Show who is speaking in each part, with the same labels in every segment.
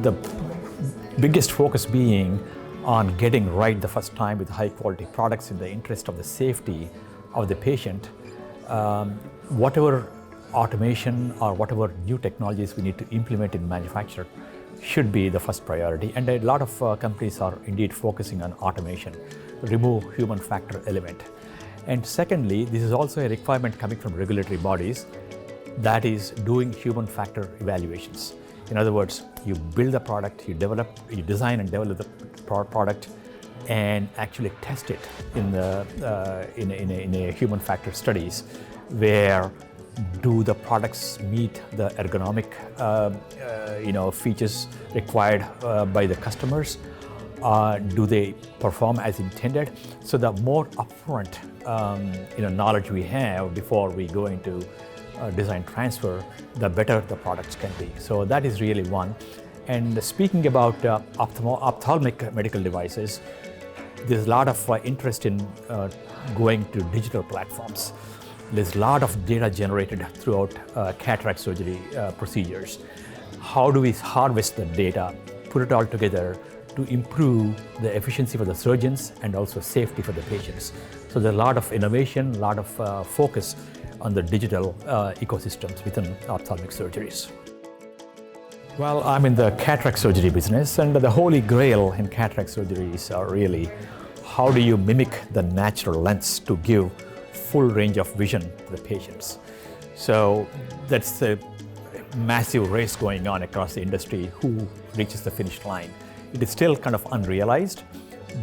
Speaker 1: the biggest focus being on getting right the first time with high quality products in the interest of the safety of the patient. Whatever automation or whatever new technologies we need to implement in manufacture should be the first priority. And a lot of companies are indeed focusing on automation, remove human factor element. And secondly, this is also a requirement coming from regulatory bodies, that is doing human factor evaluations. In other words, you build a product, you design and develop the product and actually test it in a human factor studies, where do the products meet the ergonomic features required by the customers? Do they perform as intended? So the more upfront knowledge we have before we go into design transfer, the better the products can be. So that is really one. And speaking about ophthalmic medical devices, there's a lot of interest in going to digital platforms. There's a lot of data generated throughout cataract surgery procedures. How do we harvest the data, put it all together to improve the efficiency for the surgeons and also safety for the patients? So there's a lot of innovation, a lot of focus on the digital ecosystems within ophthalmic surgeries. Well, I'm in the cataract surgery business, and the holy grail in cataract surgeries are really how do you mimic the natural lens to give full range of vision to the patients. So that's a massive race going on across the industry, who reaches the finish line. It is still kind of unrealized,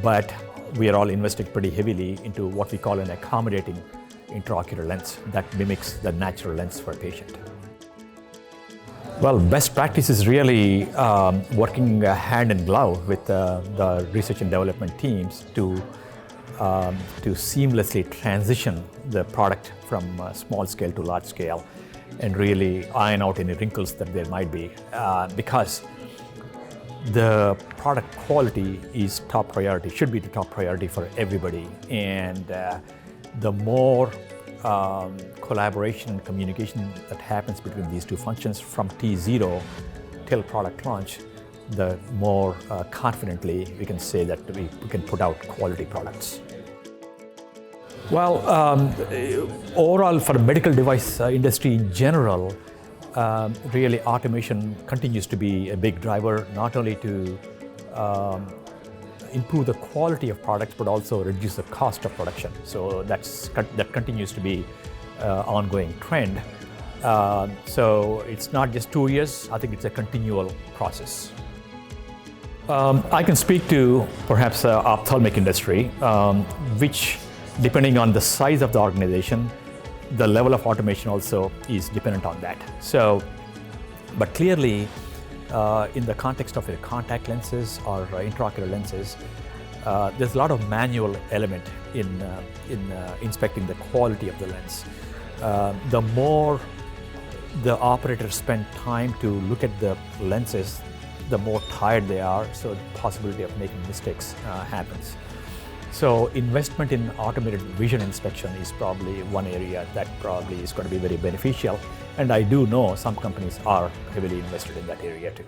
Speaker 1: but we are all investing pretty heavily into what we call an accommodating intraocular lens that mimics the natural lens for a patient. Well, best practice is really working hand in glove with the research and development teams to seamlessly transition the product from small scale to large scale and really iron out any wrinkles that there might be, because the product quality is top priority, should be the top priority for everybody. And the more collaboration and communication that happens between these two functions from T0 till product launch, the more confidently we can say that we can put out quality products. Well, overall for the medical device industry in general, really automation continues to be a big driver, not only to improve the quality of products, but also reduce the cost of production. So that continues to be ongoing trend. So it's not just 2 years, I think it's a continual process. I can speak to perhaps ophthalmic industry, which depending on the size of the organization, the level of automation also is dependent on that. So, but clearly, in the context of contact lenses or intraocular lenses, there's a lot of manual element in inspecting the quality of the lens. The more the operators spend time to look at the lenses, the more tired they are, so the possibility of making mistakes happens. So investment in automated vision inspection is probably one area that probably is going to be very beneficial. And I do know some companies are heavily invested in that area too.